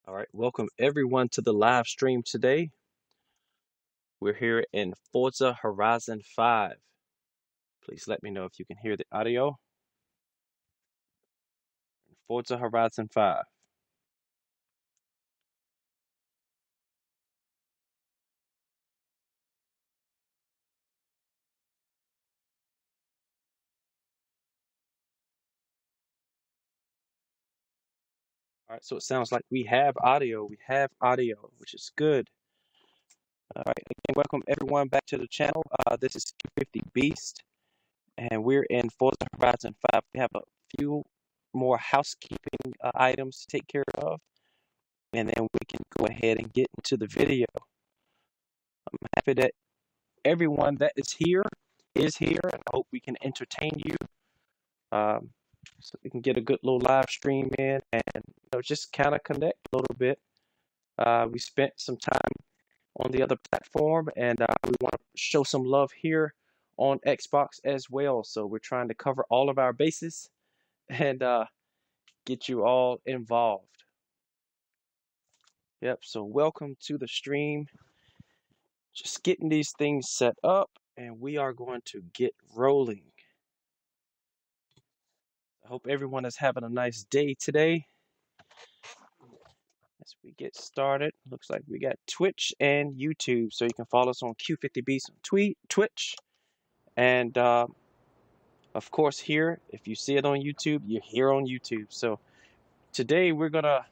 All right, welcome everyone to the live stream today. We're here in Forza Horizon 5. Please let me know if you can hear the audio. Forza Horizon 5. All right, so it sounds like we have audio. We have audio, which is good. All right, again, welcome everyone back to the channel. This is 250 Beast, and we're in Forza Horizon 5. We have a few more housekeeping items to take care of, and then we can go ahead and get into the video. I'm happy that everyone that is here, and I hope we can entertain you, so we can get a good little live stream in and just kind of connect a little bit. We spent some time on the other platform, and we want to show some love here on Xbox as well. So we're trying to cover all of our bases and get you all involved. Yep, so welcome to the stream. Just getting these things set up, and we are going to get rolling. I hope everyone is having a nice day today. As we get started, looks like we got Twitch and YouTube, so you can follow us on Q50Beast on Twitch, and of course here, if you see it on YouTube, you're here on YouTube. So today we're gonna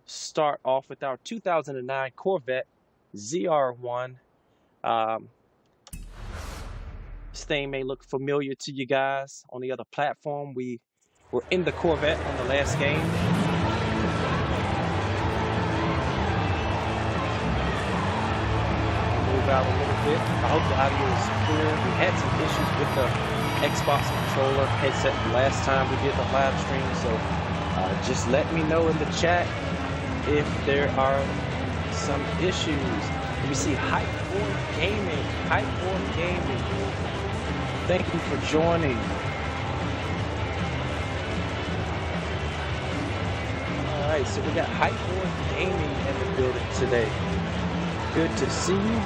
start off with our 2009 Corvette ZR1. This thing may look familiar to you guys on the other platform. We were in the Corvette on the last game. Out a little bit. I hope the audio is clear. We had some issues with the Xbox controller headset last time we did the live stream, so just let me know in the chat if there are some issues. We see Hypeboard Gaming. Hypeboard Gaming. Thank you for joining. Alright, so we got Hypeboard Gaming in the building today. Good to see you.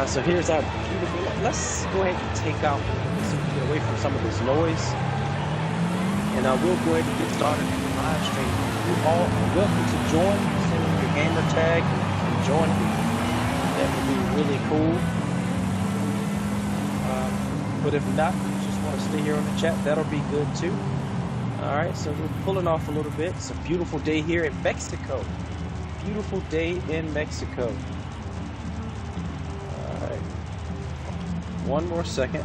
So here's our beautiful, let's go ahead and take out, so we get away from some of this noise. And we'll go ahead and get started with the live stream. You all are welcome to join, send in your gamer tag and join me. That would be really cool. But if not, you just want to stay here on the chat, that'll be good too. Alright, so we're pulling off a little bit. It's a beautiful day here in Mexico. Beautiful day in Mexico. One more second.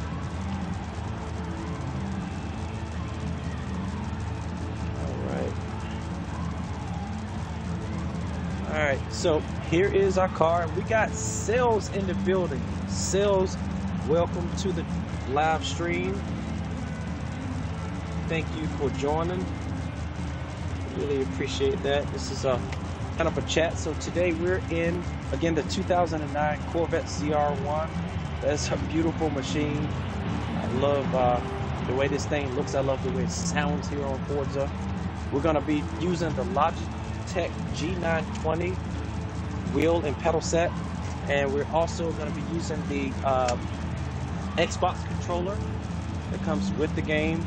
All right, so here is our car. We got Sales in the building. Sales, welcome to the live stream. Thank you for joining. Really appreciate that. This is a kind of a chat. So today we're in, again, the 2009 Corvette ZR1. That's a beautiful machine. I love the way this thing looks. I love the way it sounds here on Forza. We're going to be using the Logitech G920 wheel and pedal set. And we're also going to be using the Xbox controller that comes with the game.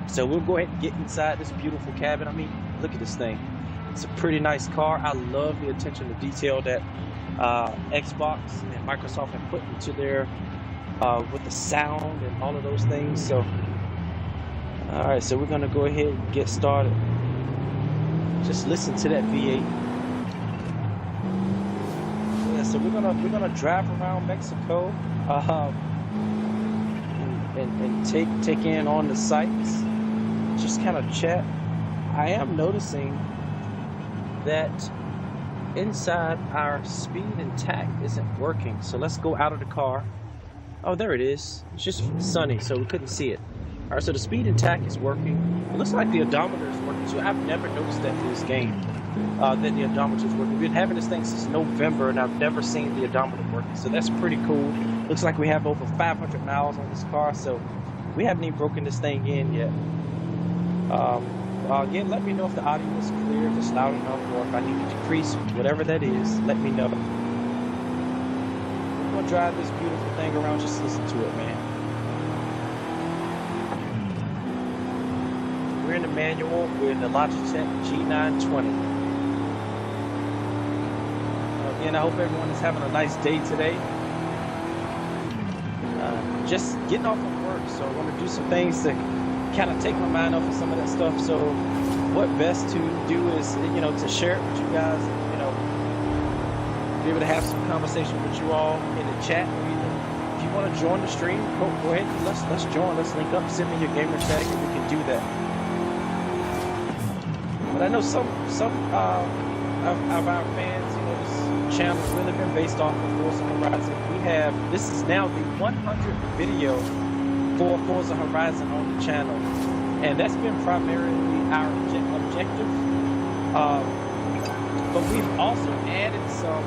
So we'll go ahead and get inside this beautiful cabin. I mean, look at this thing. It's a pretty nice car. I love the attention to detail that Xbox and Microsoft have put into their with the sound and all of those things. So all right, so we're gonna go ahead and get started. Just listen to that V8. Yeah, so we're gonna drive around Mexico and take in on the sights, just kind of chat. I am noticing that inside our speed and tack isn't working, so let's go out of the car. Oh, there it is. It's just sunny, so we couldn't see it. All right, so the speed and tack is working. It looks like the odometer is working too. I've never noticed that in this game, that the odometer is working. We've been having this thing since November, and I've never seen the odometer working, so that's pretty cool. Looks like we have over 500 miles on this car, so we haven't even broken this thing in yet. again, let me know if the audio is clear, if it's loud enough, or if I need to decrease whatever that is. Let me know. I'm gonna drive this beautiful thing around. Just listen to it, man. We're in the manual with the Logitech G920. Again, I hope everyone is having a nice day today. Just getting off of work, so I want to do some things to kind of take my mind off of some of that stuff. So what best to do is, to share it with you guys, be able to have some conversation with you all in the chat. If you want to join the stream, go ahead and let's join. Let's link up, send me your gamer tag, and we can do that. But I know some of our fans, this channel has really been based off of Forza Horizon. This is now the 100th video for Forza Horizon on the channel, and that's been primarily our objective. But we've also added some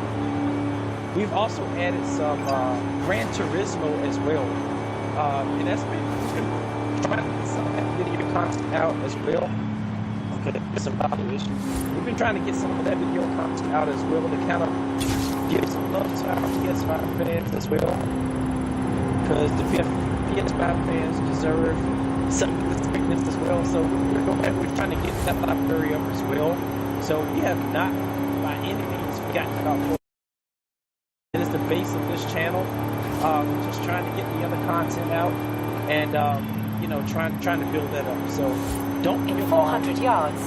Gran Turismo as well, and that's been trying to get some of that video content out as well. Okay, there's some audio issues. We've been trying to get some of that video content out as well to kind of give some love to our PS5 fans as well, because the PS5 fans deserve some of this greatness as well. So we're trying to get that library up as well. So we have not by any means forgotten about Forza. It is the base of this channel. We're just trying to get the other content out, and trying to build that up. So don't get 400 yards.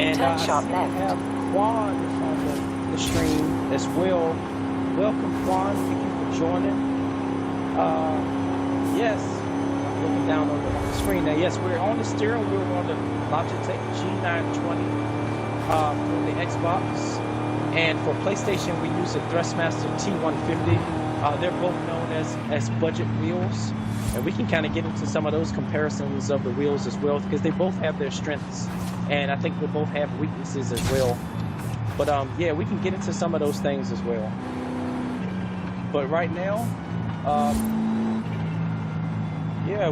And turn sharp left. We have Quan on the stream as well. Welcome, Quan. Thank you for joining. Yes, I'm looking down on the screen now. Yes, we're on the steering wheel on the Logitech G920 for the Xbox, and for PlayStation we use the Thrustmaster T150. They're both known as budget wheels, and we can kind of get into some of those comparisons of the wheels as well, because they both have their strengths, and I think they both have weaknesses as well. But yeah, we can get into some of those things as well. But right now, yeah,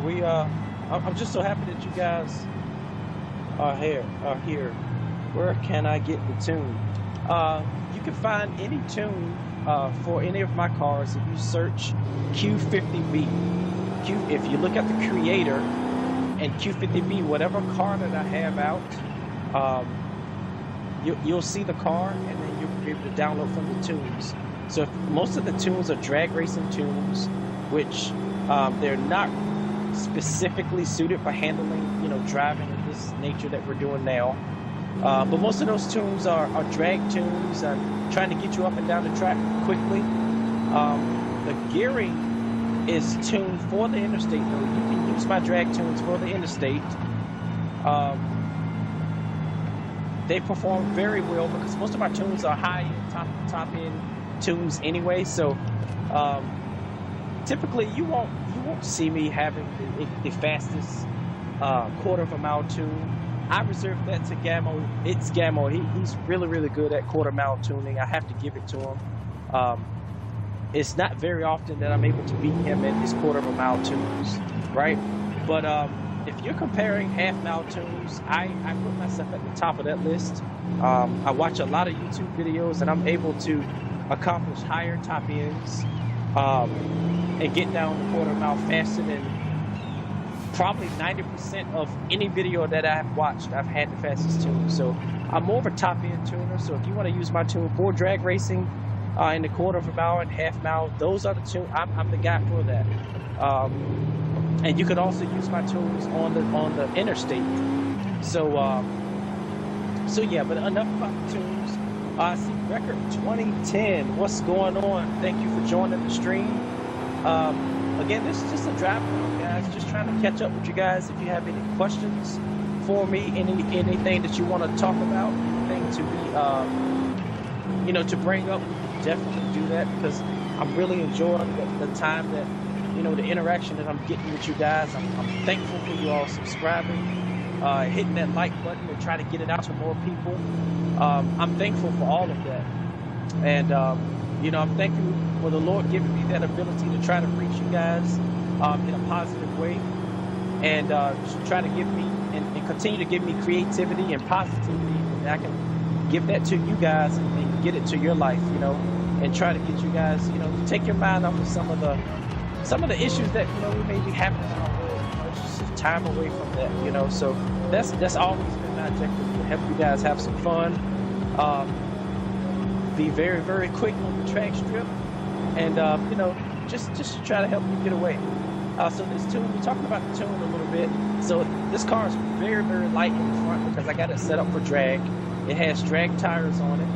I'm just so happy that you guys are here. Where can I get the tune? You can find any tune for any of my cars if you search Q50B. If you look at the creator and Q50B, whatever car that I have out, you'll see the car, and then you'll be able to download from the tunes. So most of the tunes are drag racing tunes, which they're not specifically suited for handling, driving of this nature that we're doing now. But most of those tunes are drag tunes and trying to get you up and down the track quickly. The gearing is tuned for the interstate, though. You can use my drag tunes for the interstate. They perform very well because most of my tunes are high-end, top-end tunes anyway. So typically, you won't see me having the fastest quarter of a mile tune. I reserve that to Gammo. It's Gammo. He's really, really good at quarter mile tuning. I have to give it to him. It's not very often that I'm able to beat him in his quarter of a mile tunes, right? But if you're comparing half mile tunes, I put myself at the top of that list. I watch a lot of YouTube videos, and I'm able to accomplish higher top ends and get down the quarter mile faster than probably 90% of any video that I've watched. I've had the fastest tune. So I'm more of a top end tuner. So if you want to use my tune for drag racing in the quarter of a mile and half mile, those are the tunes. I'm the guy for that. And you could also use my tunes on the interstate. So yeah, but enough about the tunes. I see Record 2010. What's going on? Thank you for joining the stream. Again, this is just a drive around, guys. Just trying to catch up with you guys. If you have any questions for me, anything that you want to talk about, anything to be, to bring up, we can definitely do that, because I'm really enjoying the time that, the interaction that I'm getting with you guys. I'm thankful for you all subscribing, hitting that like button and try to get it out to more people. I'm thankful for all of that, and I'm thankful for the Lord giving me that ability to try to reach you guys in a positive way, and to try to give me and continue to give me creativity and positivity, and I can give that to you guys and get it to your life, you know, and try to get you guys, you know, to take your mind off of some of the issues that, you know, we may be happening in our world. You know, just time away from that, you know. So that's always been my objective, to help you guys have some fun, be very, very quick on the track strip, and you know, just to try to help you get away. So this tune, we're talking about the tune a little bit. So this car is very, very light in the front because I got it set up for drag. It has drag tires on it.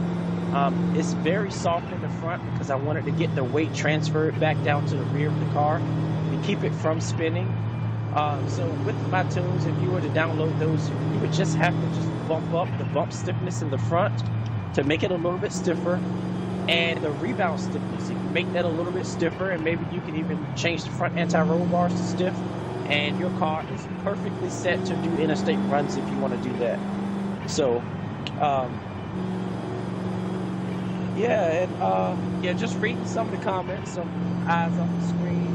It's very soft in the front because I wanted to get the weight transferred back down to the rear of the car and keep it from spinning. So with my tunes, if you were to download those, you would just have to just bump up the bump stiffness in the front to make it a little bit stiffer, and the rebound stiffness, you can make that a little bit stiffer, and maybe you can even change the front anti-roll bars to stiff, and your car is perfectly set to do interstate runs if you want to do that. So yeah, and yeah, just reading some of the comments, some eyes on the screen.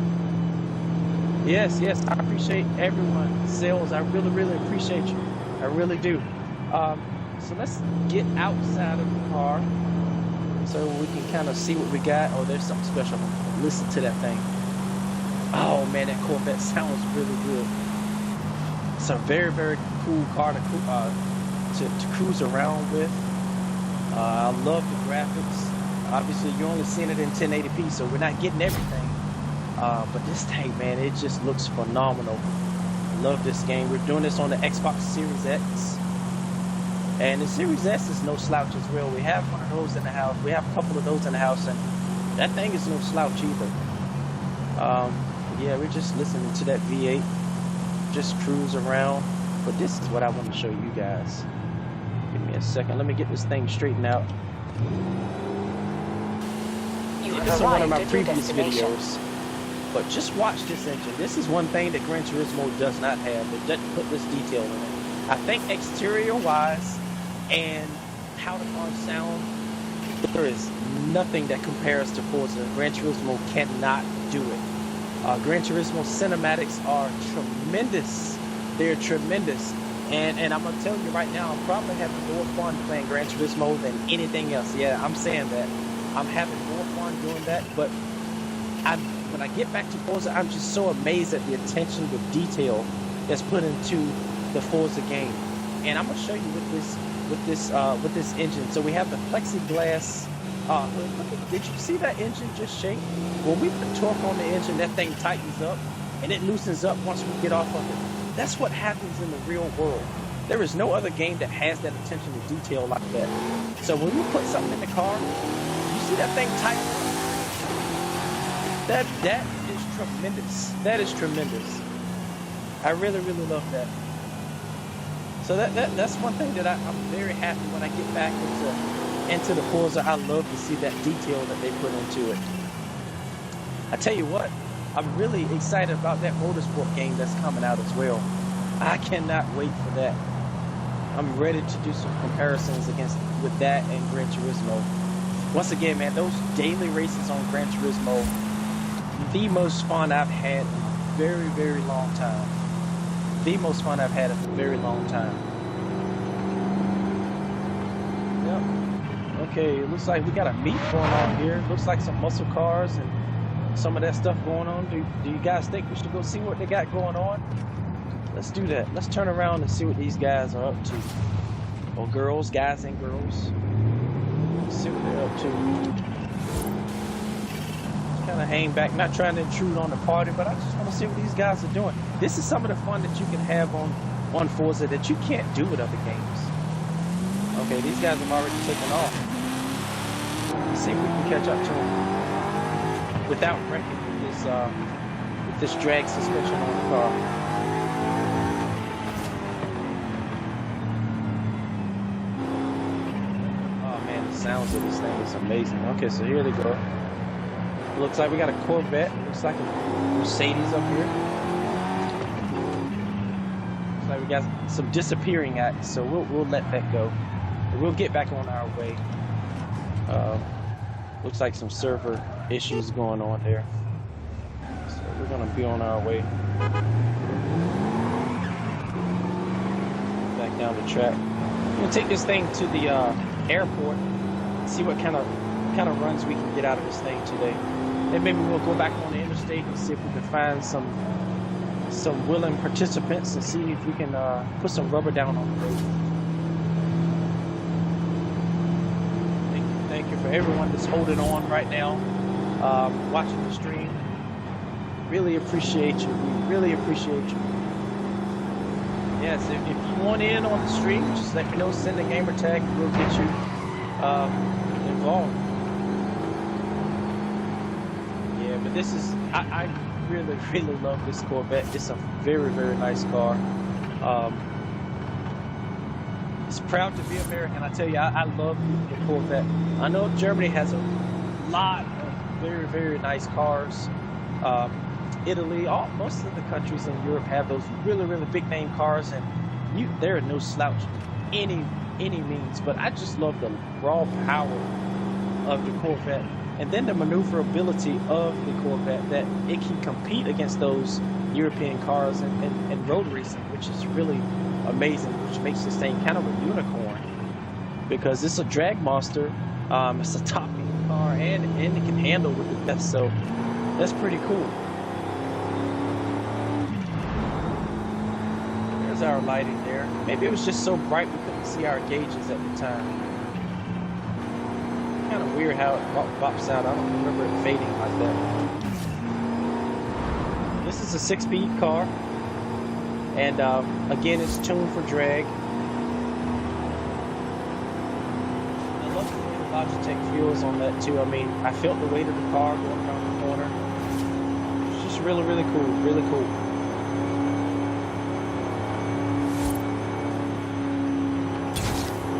Yes, I appreciate everyone. Sales, I really, really appreciate you. I really do. So let's get outside of the car so we can kind of see what we got. Oh, there's something special. Listen to that thing. Oh man, that Corvette sounds really good. It's a very, very cool car to cruise around with. I love the graphics. Obviously, you're only seeing it in 1080p, so we're not getting everything. But this thing, man, it just looks phenomenal. I love this game. We're doing this on the Xbox Series X. And the Series S is no slouch as well. We have one of those in the house. We have a couple of those in the house, and that thing is no slouch either. Yeah, we're just listening to that V8, just cruise around. But this is what I want to show you guys. Give me a second. Let me get this thing straightened out. This is one of my previous videos. But just watch this engine. This is one thing that Gran Turismo does not have. It doesn't put this detail in it. I think exterior-wise and how the cars sound, there is nothing that compares to Forza. Gran Turismo cannot do it. Gran Turismo cinematics are tremendous. They're tremendous. And I'm going to tell you right now, I'm probably having more fun playing Gran Turismo than anything else. Yeah, I'm saying that. I'm having more fun doing that. But when I get back to Forza, I'm just so amazed at the attention to detail that's put into the Forza game. And I'm going to show you with this engine. So we have the plexiglass. Did you see that engine just shake? When we put torque on the engine, that thing tightens up and it loosens up once we get off of it. That's what happens in the real world. There is no other game that has that attention to detail like that. So when we put something in the car, you see that thing tighten up? That is tremendous. That is tremendous. I really, really love that. So that's one thing that I'm very happy when I get back into the Forza. I love to see that detail that they put into it. I tell you what, I'm really excited about that motorsport game that's coming out as well. I cannot wait for that. I'm ready to do some comparisons with that and Gran Turismo. Once again, man, those daily races on Gran Turismo, the most fun I've had in a very, very long time. The most fun I've had in a very long time. Yep. Okay, it looks like we got a meet going on here. Looks like some muscle cars and some of that stuff going on. Do you guys think we should go see what they got going on? Let's do that. Let's turn around and see what these guys are up to. Or girls, guys and girls. Let's see what they're up to. Kind of hang back, not trying to intrude on the party, but I just want to see what these guys are doing. This is some of the fun that you can have on Forza that you can't do with other games. Okay, these guys have already taken off. Let's see if we can catch up to them without wrecking with this drag suspension on the car. Oh man, the sounds of this thing is amazing. Okay, so here they go. Looks like we got a Corvette. Looks like a Mercedes up here. Looks like we got some disappearing acts, so we'll let that go. We'll get back on our way. Looks like some server issues going on there. So we're gonna be on our way. down the track. I'm gonna take this thing to the airport, see what kind of runs we can get out of this thing today. And maybe we'll go back on the interstate and see if we can find some willing participants and see if we can put some rubber down on the road. Thank you for everyone that's holding on right now, watching the stream. Really appreciate you. We really appreciate you. Yes, if you want in on the stream, just let me know. Send a gamer tag. We'll get you involved. Yeah, but this is I really love this Corvette. It's a very nice car. It's proud to be American. I tell you, I love the Corvette. I know Germany has a lot of very nice cars. Italy, most of the countries in Europe have those really big name cars, and they're no slouch any means. But I just love the raw power of the Corvette, and then the maneuverability of the Corvette, that it can compete against those European cars and road racing, which is really amazing, which makes this thing kind of a unicorn, because it's a drag monster. It's a top end car, and it can handle with the best, so that's pretty cool. There's our lighting there. Maybe it was just so bright we couldn't see our gauges at the time. Kind of weird how it pops out. I don't remember it fading like that. This is a 6-speed car, and again, it's tuned for drag. I love the way the Logitech feels on that too. I mean, I felt the weight of the car going around the corner. It's just really cool, really cool.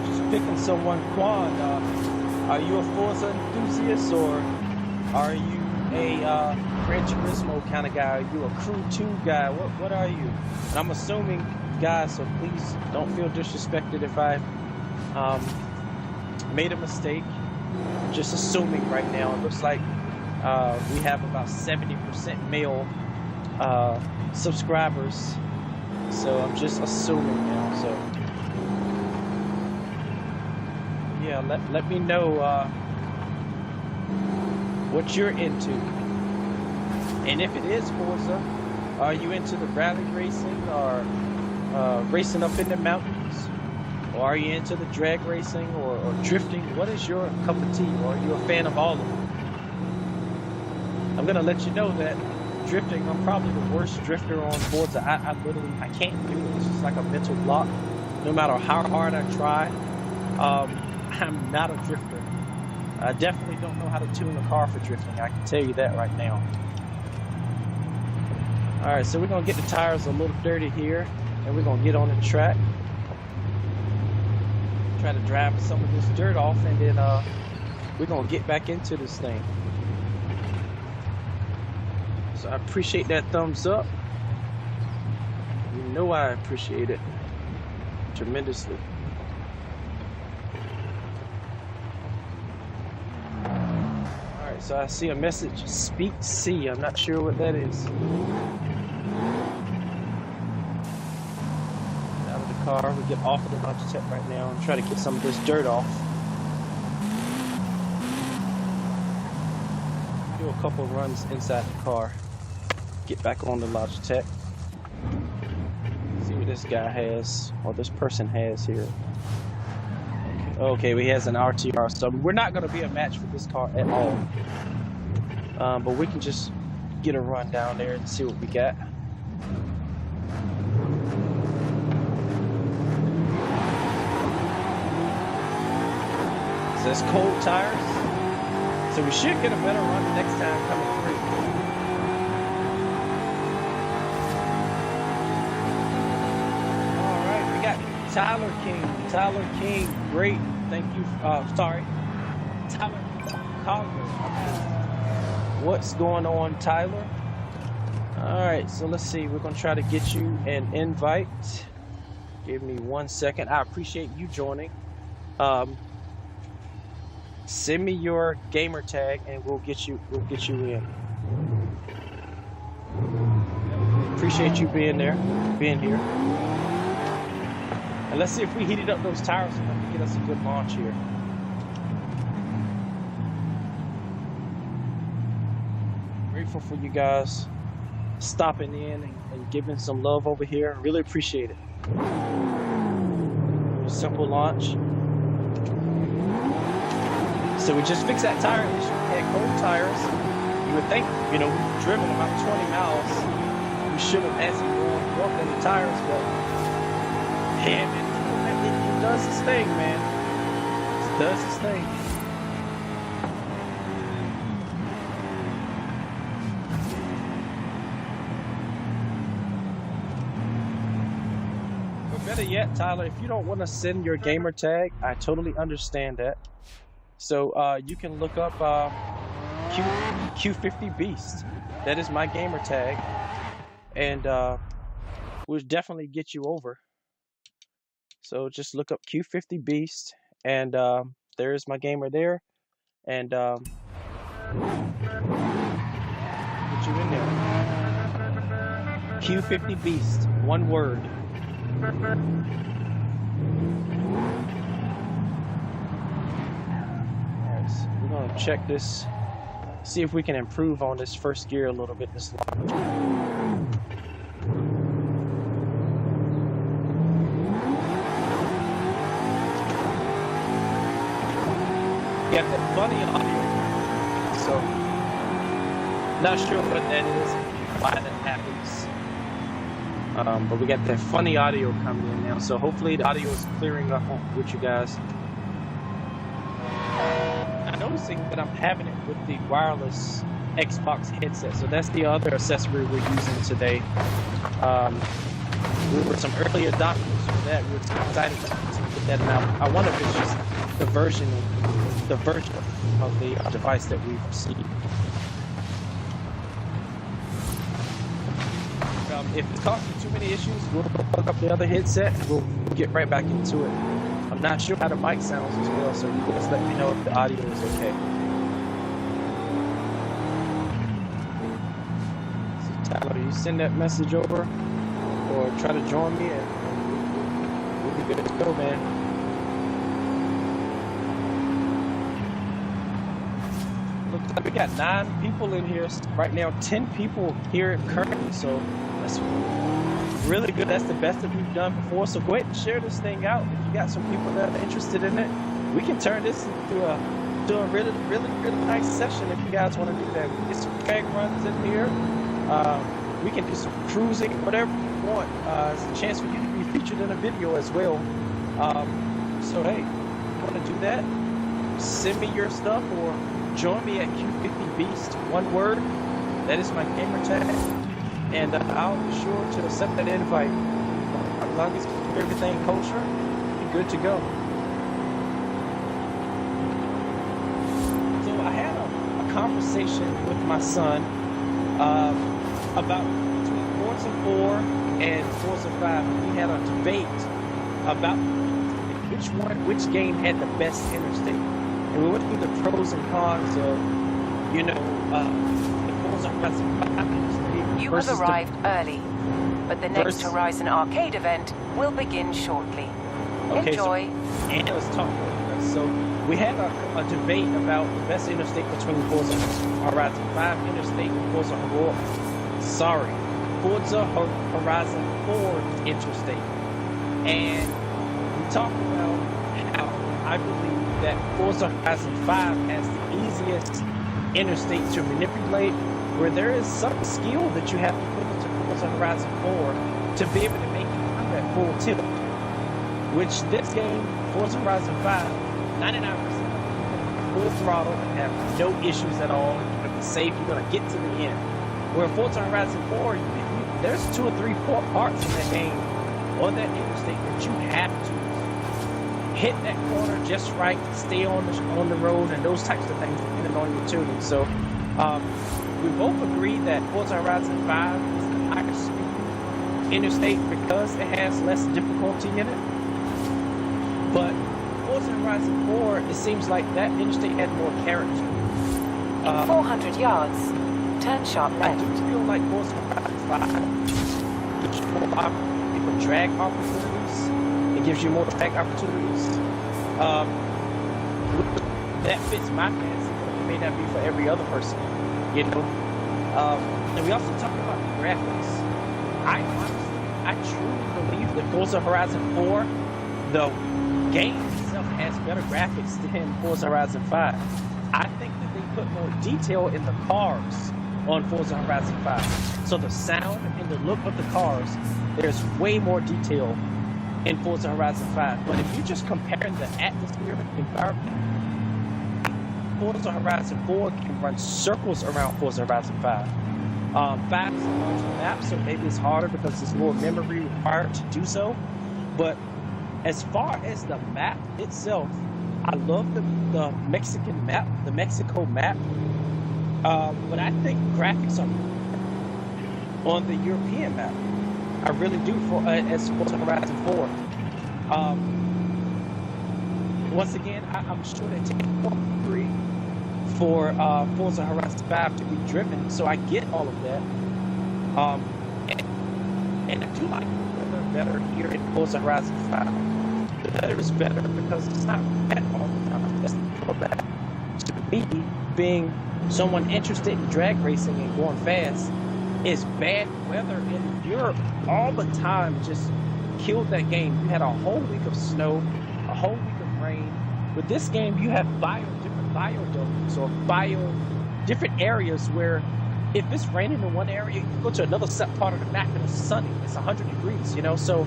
Just picking someone, Quan. Are you a Forza enthusiast, or are you a Gran Turismo kind of guy? Are you a Crew 2 guy? What are you? And I'm assuming, guys, so please don't feel disrespected if I made a mistake. I'm just assuming right now. It looks like we have about 70% male subscribers, so I'm just assuming now. So yeah, let me know what you're into, and if it is Forza, are you into the rally racing, or racing up in the mountains, or are you into the drag racing or drifting? What is your cup of tea, or are you a fan of all of them? I'm gonna let you know that drifting, I'm probably the worst drifter on Forza. I literally can't do it. It's just like a mental block. No matter how hard I try, I'm not a drifter. I definitely don't know how to tune a car for drifting. I can tell you that right now. Alright, so we're going to get the tires a little dirty here, and we're going to get on the track. Try to drive some of this dirt off, and then we're going to get back into this thing. So I appreciate that thumbs up. You know I appreciate it tremendously. So I see a message, speak C. I'm not sure what that is. Out of the car, we get off of the Logitech right now and try to get some of this dirt off. Do a couple runs inside the car. Get back on the Logitech. See what this guy has, or this person has here. Okay, he has an RTR, so we're not going to be a match for this car at all. But we can just get a run down there and see what we got. So it's cold tires. So we should get a better run the next time coming through. Alright, we got Tyler King. Tyler King, great. Thank you. Sorry. Tyler Congress. What's going on, Tyler? Alright, so let's see. We're going to try to get you an invite. Give me 1 second. I appreciate you joining. Send me your gamer tag and we'll get you in. Appreciate you being here. And let's see if we heated up those tires enough to get us a good launch here. Grateful for you guys stopping in and giving some love over here. Really appreciate it. A simple launch. So we just fixed that tire issue. We had cold tires. You would think, you know, we've driven about 20 miles. We should have actually walked in the tires, but yeah, man, it does its thing, man. It does its thing. Better yet, Tyler, if you don't want to send your gamer tag, I totally understand that. So you can look up Q50 Beast. That is my gamer tag, and we'll definitely get you over. So just look up Q50 Beast, and there's my gamer there, and get you in there. Q50 Beast, one word. Alright, so we're gonna check this, see if we can improve on this first gear a little bit this launch. You got that funny audio, so not sure what that is, why that happens. But we got that funny audio coming in now, so hopefully the audio is clearing up with you guys. I'm noticing that I'm having it with the wireless Xbox headset, so that's the other accessory we're using today. We were some early adopters for that. We're excited to get that out. I wonder if it's just the version of the device that we've received. If it causes too many issues, we'll plug up the other headset and we'll get right back into it. I'm not sure how the mic sounds as well, so you guys let me know if the audio is okay. So Tyler, you send that message over or try to join me and we'll be good to go, man. Looks like we got 9 people in here right now, 10 people here currently, so that's really good. That's the best that we've done before. So go ahead and share this thing out. If you got some people that are interested in it, we can turn this into a really nice session if you guys want to do that. We can get some drag runs in here. We can do some cruising, whatever you want. It's a chance for you to be featured in a video as well. So hey, if you want to do that, send me your stuff or join me at Q50 Beast, one word. That is my gamer tag. And I'll be sure to accept that invite. As long as everything kosher, you're good to go. So I had a conversation with my son about between Forza 4 and Forza 5. We had a debate about which game had the best interstate. And we went through the pros and cons of, you know, the Forza Horizon 5 interstate. You have arrived early, but the next Horizon Arcade event will begin shortly. Okay, enjoy. So, and let's talk about that. So we had a debate about the best interstate between Forza Horizon 5 interstate and Forza Horizon 4 interstate. And we talked about how I believe that Forza Horizon 5 has the easiest interstate to manipulate, where there is some skill that you have to put into Forza Horizon 4 to be able to make it through that full tilt. Which this game, Forza Horizon 5, 99% full throttle and have no issues at all. You're going to be safe, you're going to get to the end. Where Forza Horizon 4, there's 2 or 3 parts in that game on that interstate that you have to hit that corner just right, stay on the road, and those types of things depending on your tuning. So we both agreed that Forza Horizon 5 is the higher speed interstate because it has less difficulty in it. But Forza Horizon 4, it seems like that interstate had more character. In 400 yards, turn sharp left. I do feel like Forza Horizon 5 gives you more drag opportunities. It gives you more attack opportunities. That fits my fancy, but it may not be for every other person, you know. And we also talked about the graphics. I truly believe that Forza Horizon 4, the game itself has better graphics than Forza Horizon 5. I think that they put more detail in the cars on Forza Horizon 5. So the sound and the look of the cars, there's way more detail in Forza Horizon 5. But if you're just comparing the atmosphere and environment, Forza Horizon 4 can run circles around Forza Horizon 5. 5 is a larger map, so maybe it's harder because there's more memory required to do so. But as far as the map itself, I love the Mexican map, the Mexico map. But I think graphics are on the European map. I really do for as Forza Horizon 4. Once again, I'm sure they take free for Forza Horizon 5 to be driven, so I get all of that. And I do like the weather better here in Forza Horizon 5. The weather is better because it's not wet all the time. That's the drawback. To me, being someone interested in drag racing and going fast, is bad weather in Europe all the time just killed that game. You had a whole week of snow, a whole week of rain. With this game, you have different biodomes or different areas where if it's raining in one area, you go to another part of the map and it's sunny. It's 100 degrees, you know? So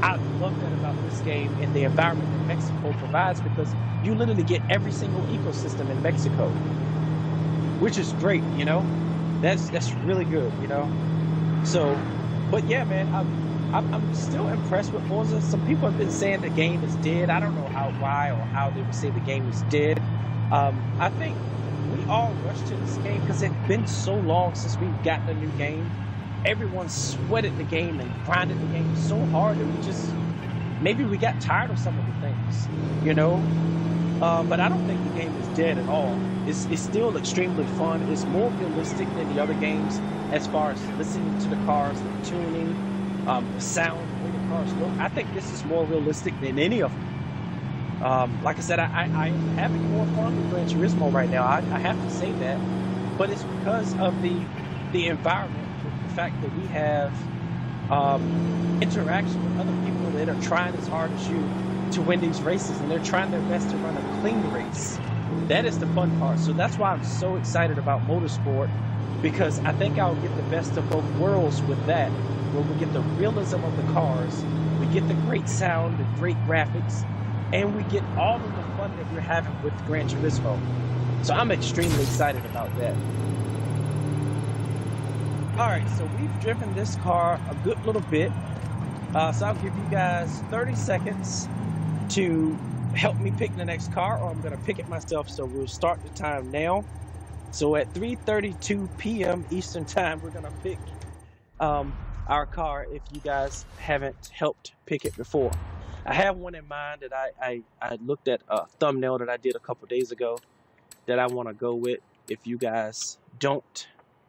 I love that about this game and the environment that Mexico provides, because you literally get every single ecosystem in Mexico, which is great, you know? That's really good, you know? So, but yeah, man, I'm still impressed with Forza. Some people have been saying the game is dead. I don't know why or how they would say the game is dead. I think we all rushed to this game because it's been so long since we've gotten a new game. Everyone sweated the game and grinded the game so hard that maybe we got tired of some of the things, you know? But I don't think the game is dead at all. It's still extremely fun. It's more realistic than the other games as far as listening to the cars, the tuning, the sound, the way the cars look. I think this is more realistic than any of them. Like I said, I am having more fun with Gran Turismo right now. I have to say that. But it's because of the environment, the fact that we have interaction with other people that are trying as hard as you to win these races, and they're trying their best to run a clean race. That is the fun part. So that's why I'm so excited about motorsport, because I think I'll get the best of both worlds with that, where we get the realism of the cars, we get the great sound, the great graphics, and we get all of the fun that we're having with Gran Turismo. So I'm extremely excited about that. All right, so we've driven this car a good little bit. So I'll give you guys 30 seconds to help me pick the next car, or I'm going to pick it myself. So we'll start the time now. So at 3:32 p.m. Eastern time, we're going to pick our car if you guys haven't helped pick it before. I have one in mind that I looked at a thumbnail that I did a couple days ago that I want to go with. If you guys don't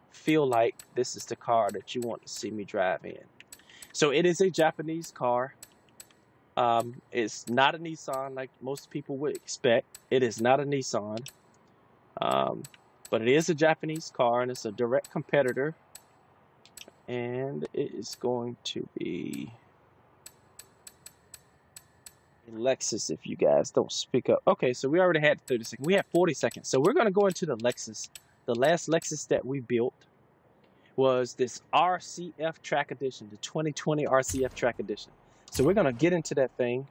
feel like this is the car that you want to see me drive in. So it is a Japanese car. It's not a Nissan like most people would expect. It is not a Nissan. But it is a Japanese car, and it's a direct competitor. And it is going to be a Lexus if you guys don't speak up. Okay, so we already had 30 seconds. We have 40 seconds. So we're going to go into the Lexus. The last Lexus that we built was this RCF Track Edition, the 2020 RCF Track Edition. So we're going to get into that thing,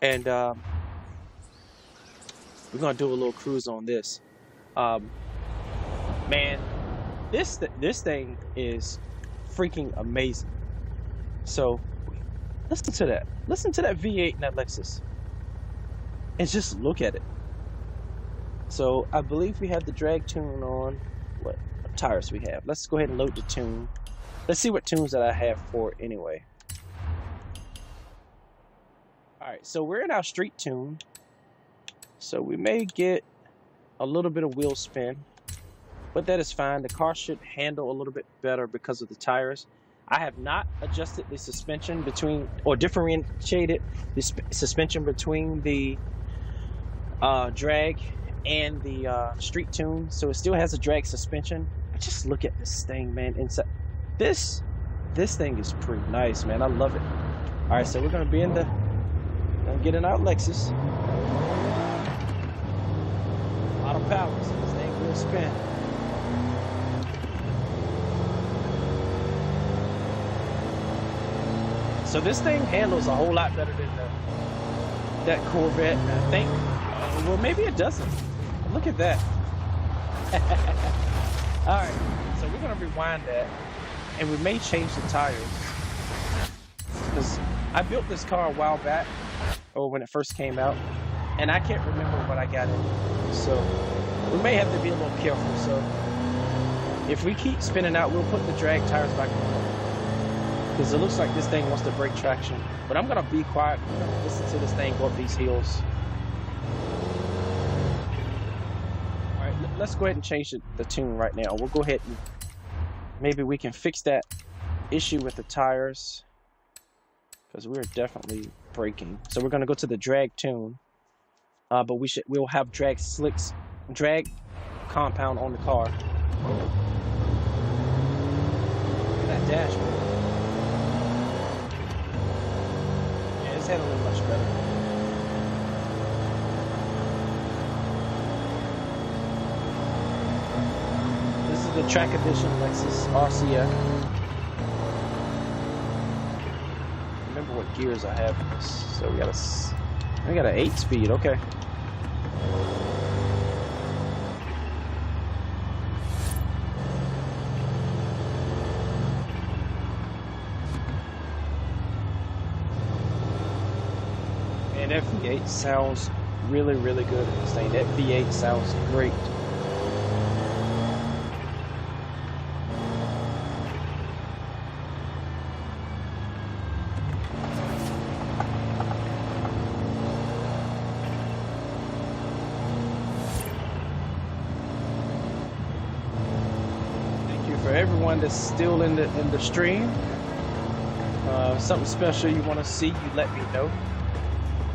and we're going to do a little cruise on this. Man, this thing is freaking amazing. So listen to that. Listen to that V8 in that Lexus. And just look at it. So I believe we have the drag tune on. What tires we have? Let's go ahead and load the tune. Let's see what tunes that I have for it anyway. Alright, so we're in our street tune. So we may get a little bit of wheel spin, but that is fine. The car should handle a little bit better because of the tires. I have not adjusted the suspension between, or differentiated the suspension between the drag and the street tune, so it still has a drag suspension. But just look at this thing, man. Inside this thing is pretty nice, man. I love it. All right, so we're gonna be in the, I'm getting out Lexus. A lot of power, so this thing will spin. So this thing handles a whole lot better than that Corvette, I think. Well, maybe it doesn't. Look at that. All right, so we're gonna rewind that, and we may change the tires, because I built this car a while back, or when it first came out, and I can't remember what I got in it. So we may have to be a little careful. So if we keep spinning out, we'll put the drag tires back on, because it looks like this thing wants to break traction. But I'm gonna be quiet. I'm gonna listen to this thing go up these hills. All right, let's go ahead and change the tune right now. We'll go ahead and maybe we can fix that issue with the tires, because we're definitely braking. So we're gonna go to the drag tune, but we'll have drag compound on the car. Look at that dashboard. Yeah, it's handling much better. This is the track edition Lexus RCF. Remember what gears I have in this. So we got an 8-speed. Okay. And that V8 sounds really, really good in this thing. That V8 sounds great. For everyone that's still in the stream, something special you want to see, you let me know,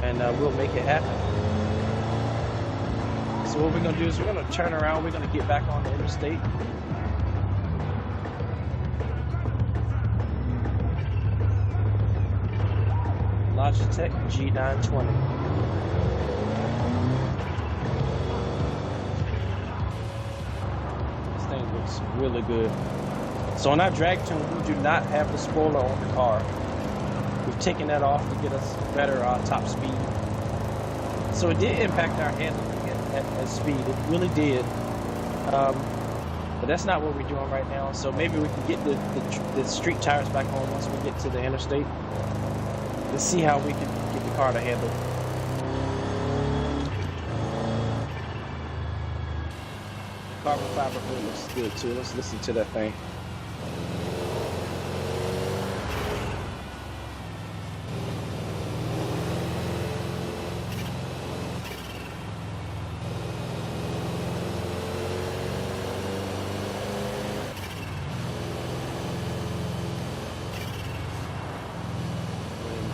and we'll make it happen. So what we're gonna do is we're gonna turn around. We're gonna get back on the interstate. Logitech G920. Looks really good. So on our drag tune, we do not have the spoiler on the car. We've taken that off to get us better top speed. So it did impact our handling at speed. It really did. But that's not what we're doing right now. So maybe we can get the street tires back on once we get to the interstate. Let's see how we can get the car to handle. Carbon fiber hood looks good too. Let's listen to that thing.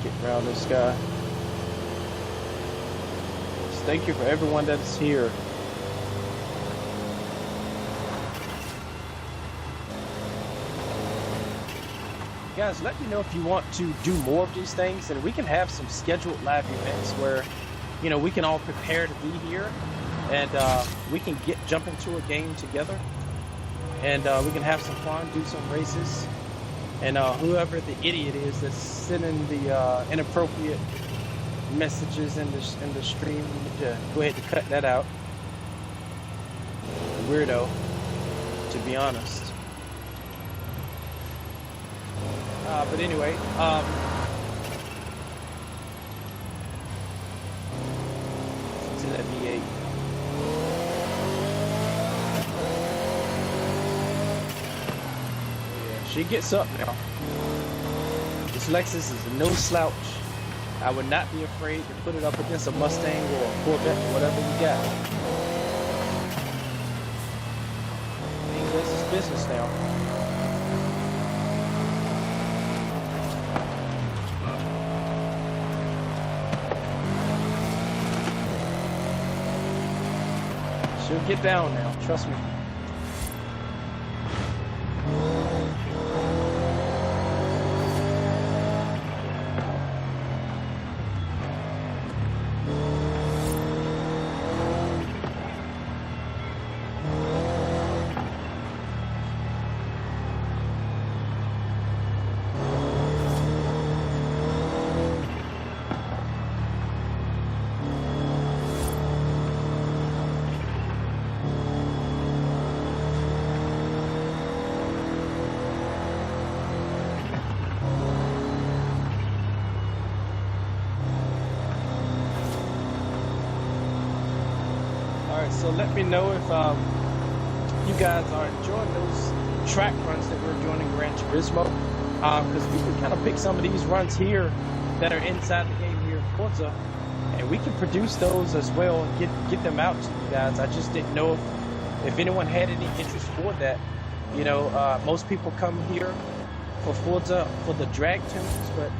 Get around this guy. Thank you for everyone that's here. Guys, let me know if you want to do more of these things, and we can have some scheduled live events where, you know, we can all prepare to be here, and we can jump into a game together, and we can have some fun, do some races, and whoever the idiot is that's sending the inappropriate messages in the stream, go ahead and cut that out. Weirdo, to be honest. But anyway, to that V8. Yeah, she gets up now. This Lexus is no slouch. I would not be afraid to put it up against a Mustang or a Corvette, whatever you got. This is business now. She'll get down now, trust me. So let me know if you guys are enjoying those track runs that we're doing in Gran Turismo, because we can kind of pick some of these runs here that are inside the game here in Forza, and we can produce those as well and get them out to you guys. I just didn't know if anyone had any interest for that. You know, most people come here for Forza for the drag tunes, but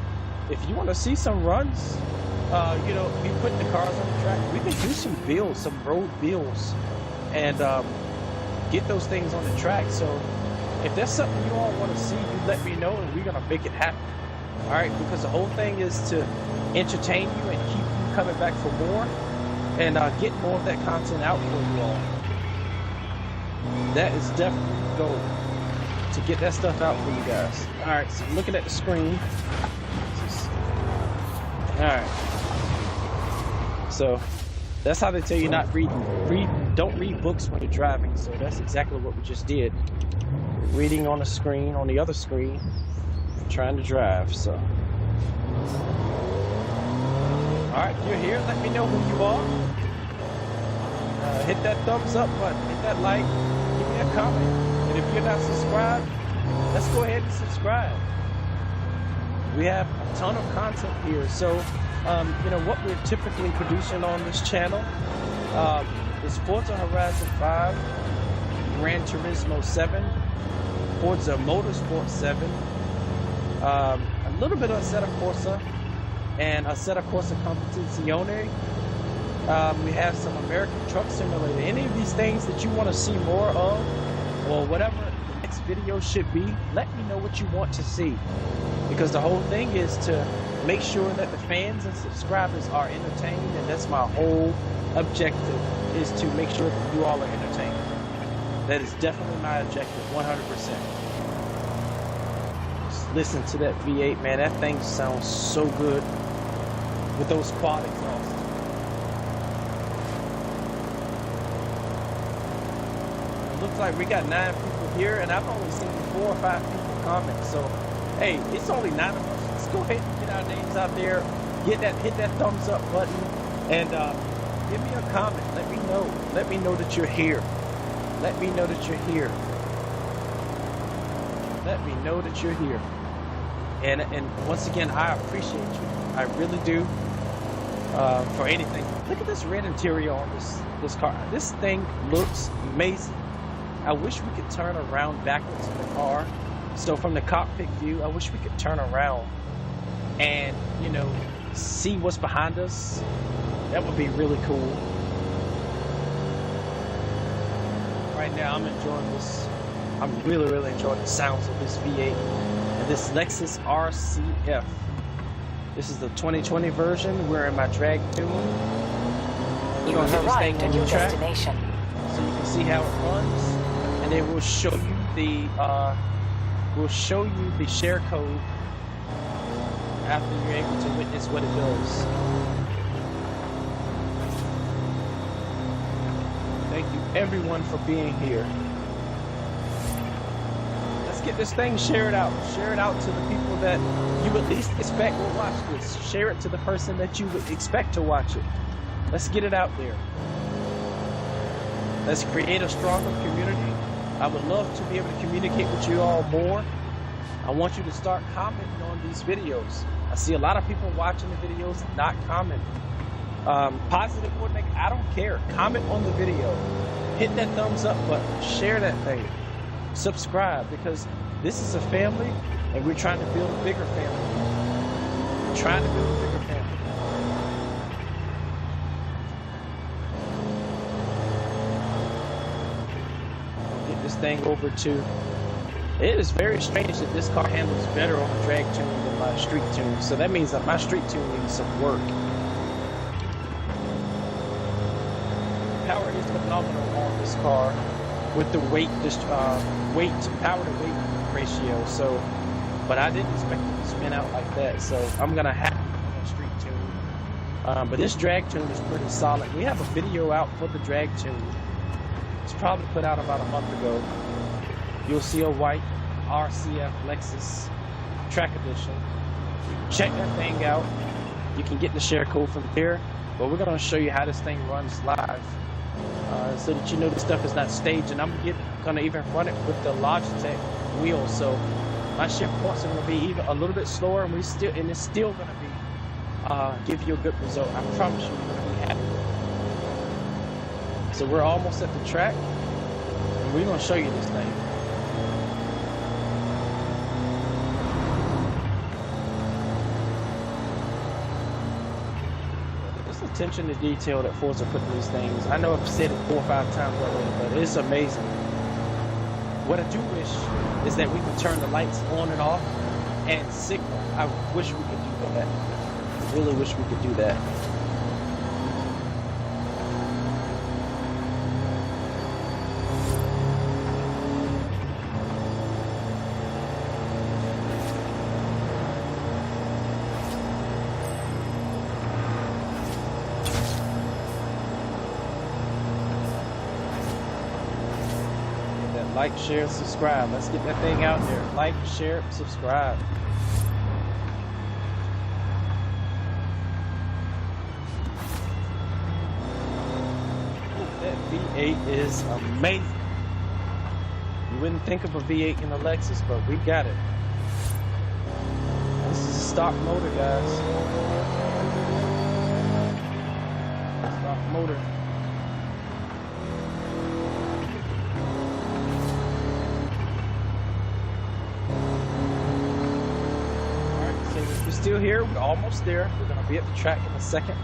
if you want to see some runs, you know, we put the cars on the track. We can do some builds, some road builds, and get those things on the track. So if there's something you all want to see, you let me know, and we're gonna make it happen. All right, because the whole thing is to entertain you and keep you coming back for more, and get more of that content out for you all. That is definitely the goal, to get that stuff out for you guys. All right, so looking at the screen. All right. So that's how they tell you not don't read books when you're driving. So that's exactly what we just did. Reading on the screen, on the other screen, trying to drive. So, all right, if you're here, let me know who you are. Hit that thumbs up button, hit that like, give me a comment. And if you're not subscribed, let's go ahead and subscribe. We have a ton of content here. So, you know, what we're typically producing on this channel is Forza Horizon 5, Gran Turismo 7, Forza Motorsport 7, a little bit of Assetto Corsa, and Assetto Corsa Competizione. We have some American Truck Simulator. Any of these things that you want to see more of, or whatever the next video should be, let me know what you want to see. Because the whole thing is to make sure that the fans and subscribers are entertained, and that's my whole objective, is to make sure that you all are entertained. That is definitely my objective, 100%. Just listen to that V8, man. That thing sounds so good with those quad exhausts. It looks like we got 9 people here, and I've only seen 4 or 5 people comment. So, hey, it's only 9 of us. Let's go ahead and get our names out there. Hit that thumbs up button, and give me a comment. Let me know. Let me know that you're here. Let me know that you're here. Let me know that you're here. And once again, I appreciate you. I really do. For anything. Look at this red interior on this car. This thing looks amazing. I wish we could turn around backwards in the car. So from the cockpit view, I wish we could turn around and, you know, see what's behind us. That would be really cool. Right now, I'm enjoying this. I'm really enjoying the sounds of this V8 and this Lexus RCF. This is the 2020 version. We're in my drag tune. You have arrived at your destination. So you can see how it runs, and then we'll show you the share code after you're able to witness what it does. Thank you everyone for being here. Let's get this thing shared out. Share it out to the people that you at least expect will watch this. Share it to the person that you would expect to watch it. Let's get it out there. Let's create a stronger community. I would love to be able to communicate with you all more. I want you to start commenting on these videos. I see a lot of people watching the videos and not commenting. Positive or negative, I don't care. Comment on the video. Hit that thumbs up button. Share that thing. Subscribe, because this is a family and we're trying to build a bigger family. We're trying to build a bigger family. this thing over to. It is very strange that this car handles better on a drag tune than my street tune. So that means that my street tune needs some work. Power is phenomenal on this car with the weight power to weight ratio. So, but I didn't expect it to spin out like that. So I'm gonna have a street tune. But this drag tune is pretty solid. We have a video out for the drag tune. It's probably put out about a month ago. You'll see a white RCF Lexus track edition. Check that thing out. You can get the share code from there. But we're going to show you how this thing runs live, so that you know this stuff is not staged. And I'm going to even run it with the Logitech wheel. So my shift points are going to be even a little bit slower, and it's still going to be give you a good result. I promise you, you're going to be happy. So we're almost at the track, and we're going to show you this thing. It's the attention to detail that Forza put in these things. I know I've said it 4 or 5 times already, but it's amazing. What I do wish is that we could turn the lights on and off and signal. I wish we could do that. I really wish we could do that. Like, share, subscribe. Let's get that thing out there. Like, share, subscribe. That V8 is amazing. You wouldn't think of a V8 in a Lexus, but we got it. This is a stock motor, guys. Stock motor. Still here, we're almost there. We're going to be at the track in a second,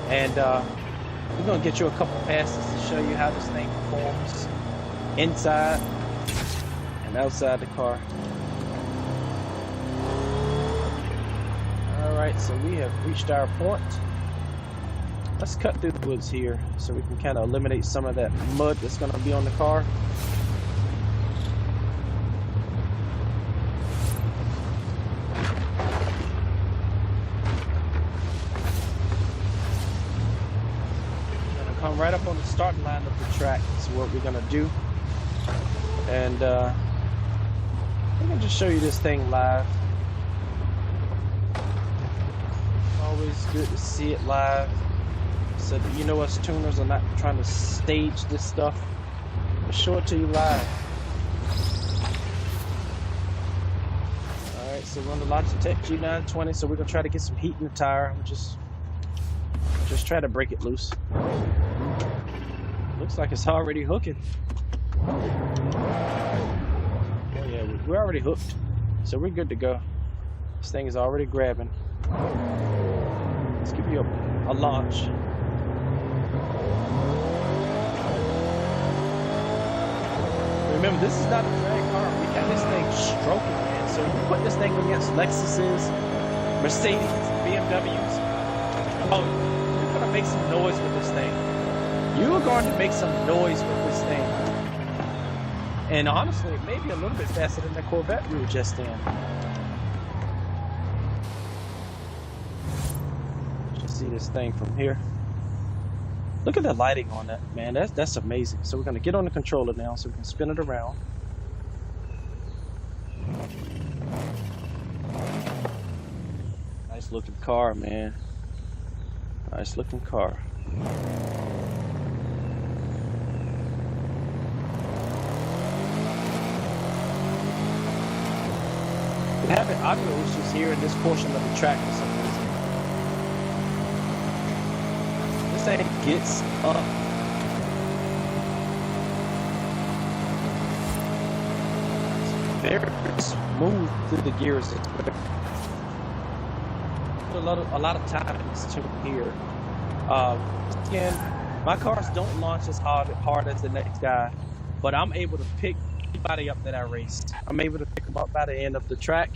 and we're going to get you a couple passes to show you how this thing performs inside and outside the car. Alright, so we have reached our point. Let's cut through the woods here so we can kind of eliminate some of that mud that's going to be on the car. Come right up on the starting line of the track. That's what we're gonna do, and I'm gonna just show you this thing live. Always good to see it live, so that you know us tuners are not trying to stage this stuff. We'll show it to you live. All right, so we're on the Logitech G920, so we're gonna try to get some heat in the tire. We'll just try to break it loose. Looks like it's already hooking. Oh yeah, we're already hooked, so we're good to go. This thing is already grabbing. Let's give you a launch. Remember, this is not a drag car. We got this thing stroking, man. So you put this thing against Lexuses, Mercedes, BMWs. Oh, you're gonna make some noise with this thing. You are going to make some noise with this thing. And honestly, maybe a little bit faster than the Corvette we were just in. Just see this thing from here. Look at the lighting on that, man. That's amazing. So we're going to get on the controller now so we can spin it around. Nice looking car, man. Nice looking car. We're having audio issues here in this portion of the track for some reason. This thing gets up. It's very smooth through the gears. A lot of time in this tune here. Again, my cars don't launch as hard as the next guy. but I'm able to pick anybody up that I raced. I'm able to pick them up by the end of the track.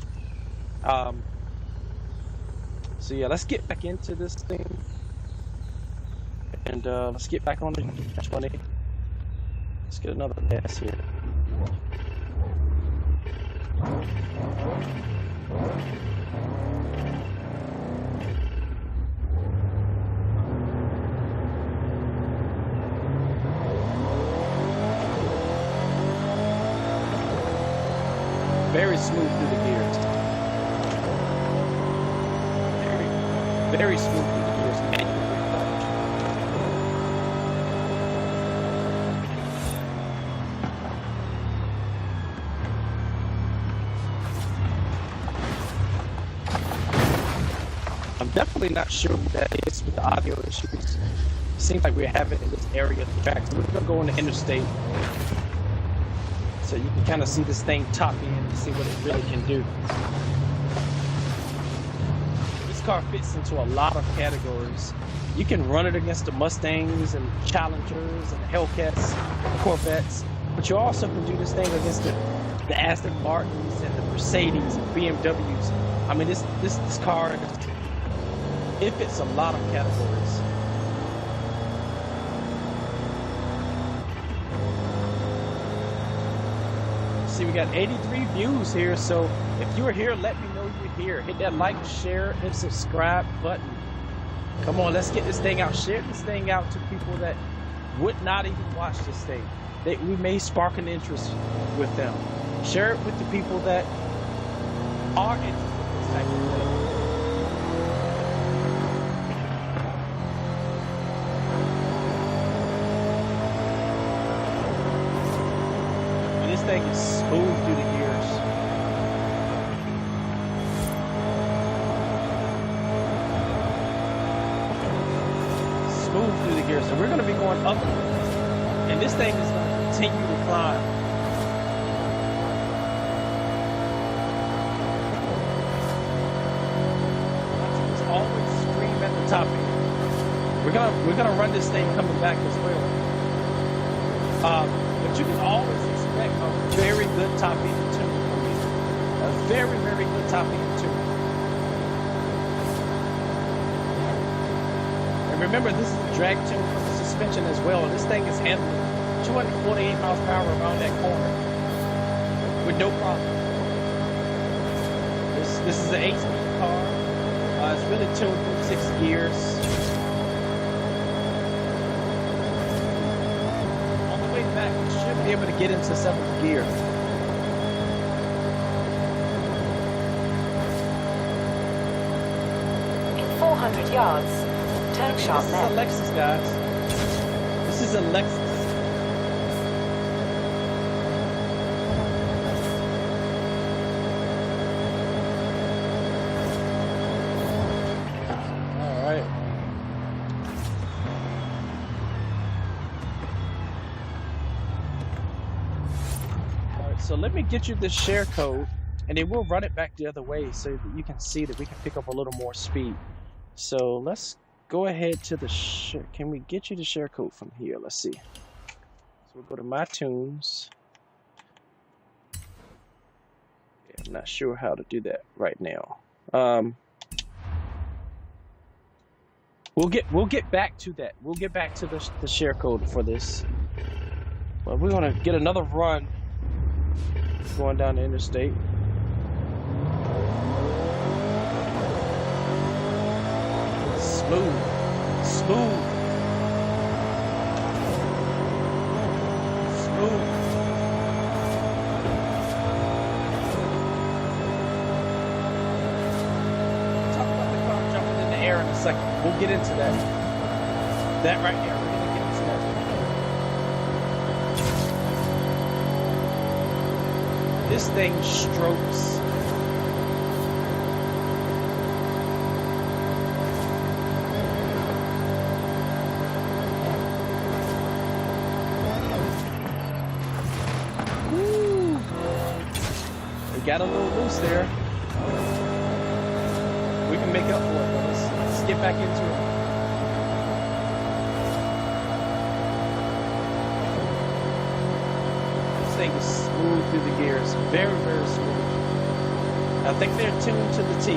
So yeah, let's get back into this thing, and let's get back on the 20. Let's get another pass here. Very smooth through the gears. Very smooth through the gears. I'm definitely not sure what that is with the audio issues. It seems like we're having it in this area of the track. So we're gonna go on the interstate, so you can kind of see this thing top in and see what it really can do. This car fits into a lot of categories. You can run it against the Mustangs and Challengers and the Hellcats, the Corvettes, but you also can do this thing against the Aston Martins and the Mercedes and BMWs. I mean, this car, it fits a lot of categories. See, we got 83 views here, so if you're here, let me know you're here. Hit that like, share, and subscribe button. Come on, let's get this thing out. Share this thing out to people that would not even watch this thing. We may spark an interest with them. Share it with the people that are interested in this type of thing. This thing is smooth through the gears. Smooth through the gears. So we're going to be going up, and this thing is going to continue to climb. It's always scream at the top end. We're gonna run this thing coming back as well. But you can always expect a very good top end tune from me. A very, very good top end tune. And remember, this is a drag tune for the suspension as well. This thing is handling 248 miles per hour around that corner with no problem. This is an 8-speed car. It's really tuned through 6 gears. Back, we should be able to get into 7th gear. In 400 yards, turn sharp left. This is a Lexus, guys. This is a Lexus. All right. So let me get you the share code, and then we'll run it back the other way so that you can see that we can pick up a little more speed. So let's go ahead to the share. Can we get you the share code from here? Let's see. So we'll go to My Tunes. Yeah, I'm not sure how to do that right now. We'll get back to that. We'll get back to the share code for this. Well, we're gonna get another run going down the interstate. Smooth. Smooth. Smooth. Talk about the car jumping in the air in a second. We'll get into that. That right here. We're gonna get into that. This thing strokes. Woo. We got a little loose there. We can make up for it, but let's get back into it. thing is smooth through the gears. Very, very smooth. I think they're tuned to the T.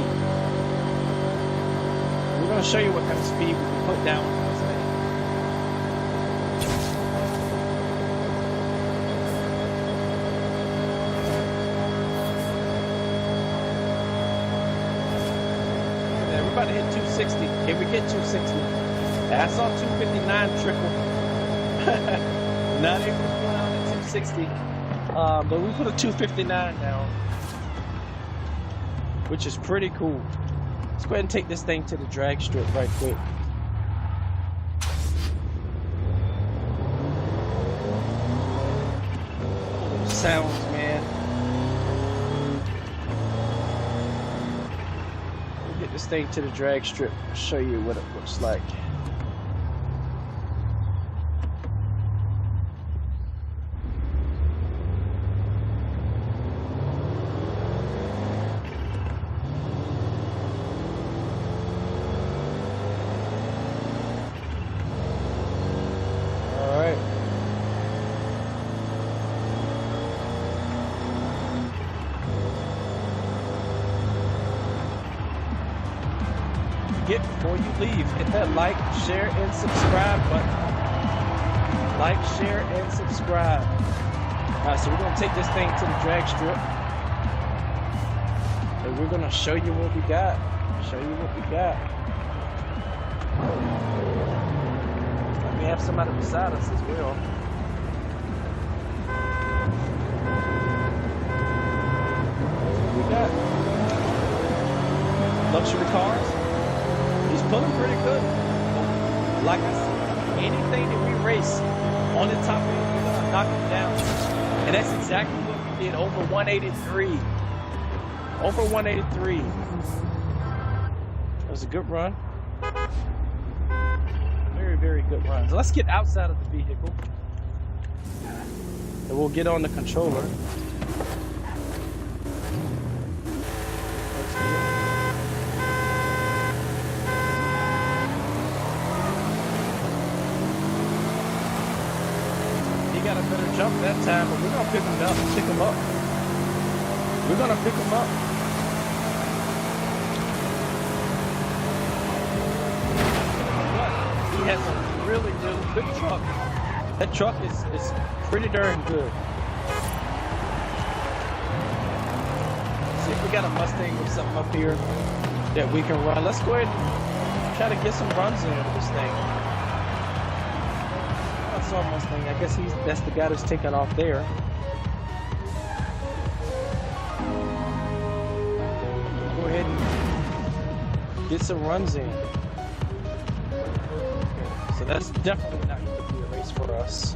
We're going to show you what kind of speed we can put down on this thing. And we're about to hit 260. Can we get 260? I saw 259 trickle. Not able to pull out at 260. But we put a 259 down, which is pretty cool. Let's go ahead and take this thing to the drag strip right quick. Oh, sounds, man. We'll get this thing to the drag strip. I'll show you what it looks like. Before you leave, hit that like, share, and subscribe button. Like, share, and subscribe. Alright, so we're going to take this thing to the drag strip. And we're going to show you what we got. Show you what we got. We have somebody beside us as well. What we got? Luxury cars. Pulling pretty good. Like I said, anything that we race on the top end, we're gonna knock it down. And that's exactly what we did over 183. Over 183. That was a good run. Very, very good run. So let's get outside of the vehicle. And we'll get on the controller. Got a better jump that time, but we're gonna pick him up. Pick him up. We're gonna pick him up. But he has a really, really good truck. That truck is pretty darn good. See if we got a Mustang or something up here that we can run. Let's go ahead and try to get some runs in with this thing. Saw Mustang. I guess that's the guy that's taking off there. Go ahead and get some runs in. So that's definitely not going to be a race for us.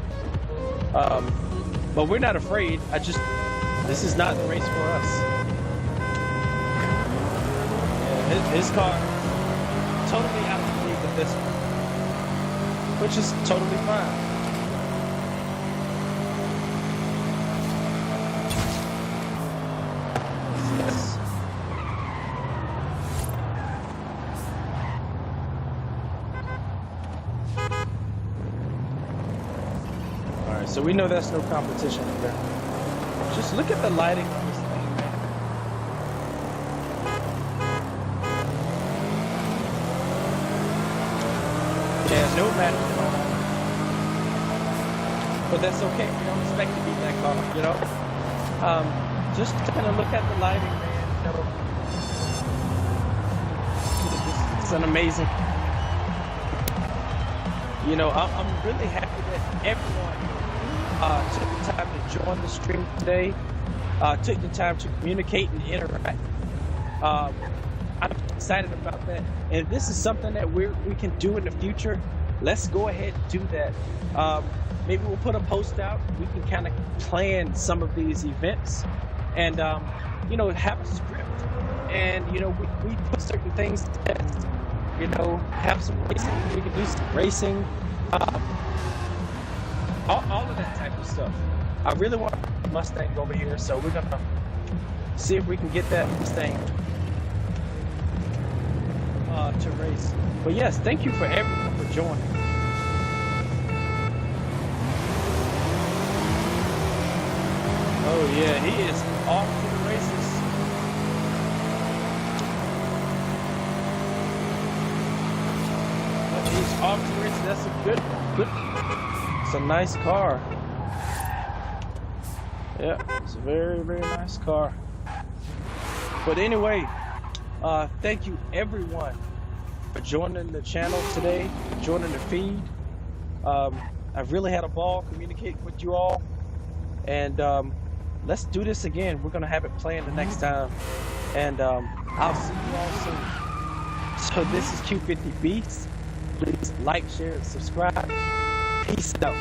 But we're not afraid. This is not the race for us. Yeah, his car totally out of the league with this one, which is totally fine. So we know that's no competition here. Just look at the lighting on this thing, man. Yeah, no matter. But that's okay. We don't expect to beat that car, you know? Just kind of look at the lighting, man. You know, it's an amazing. You know, I'm really happy that everyone took the time to join the stream today, took the time to communicate and interact. I'm excited about that, and if this is something that we can do in the future, let's go ahead and do that. Maybe we'll put a post out. We can kind of plan some of these events, and you know, have a script, and you know, we put certain things to test. You know, have some racing. We can do some racing. All of that type of stuff. I really want a Mustang over here, so we're gonna see if we can get that Mustang to race. But yes, thank you for everyone for joining. Oh yeah, he is off to the races. He's off to the races. That's a good. It's a nice car. Yeah, it's a very, very nice car. But anyway, thank you everyone for joining the channel today, joining the feed. I've really had a ball communicating with you all, and let's do this again. We're gonna have it planned the next time, and I'll see you all soon. So this is Q50 Beats. Please like, share, and subscribe. Peace out.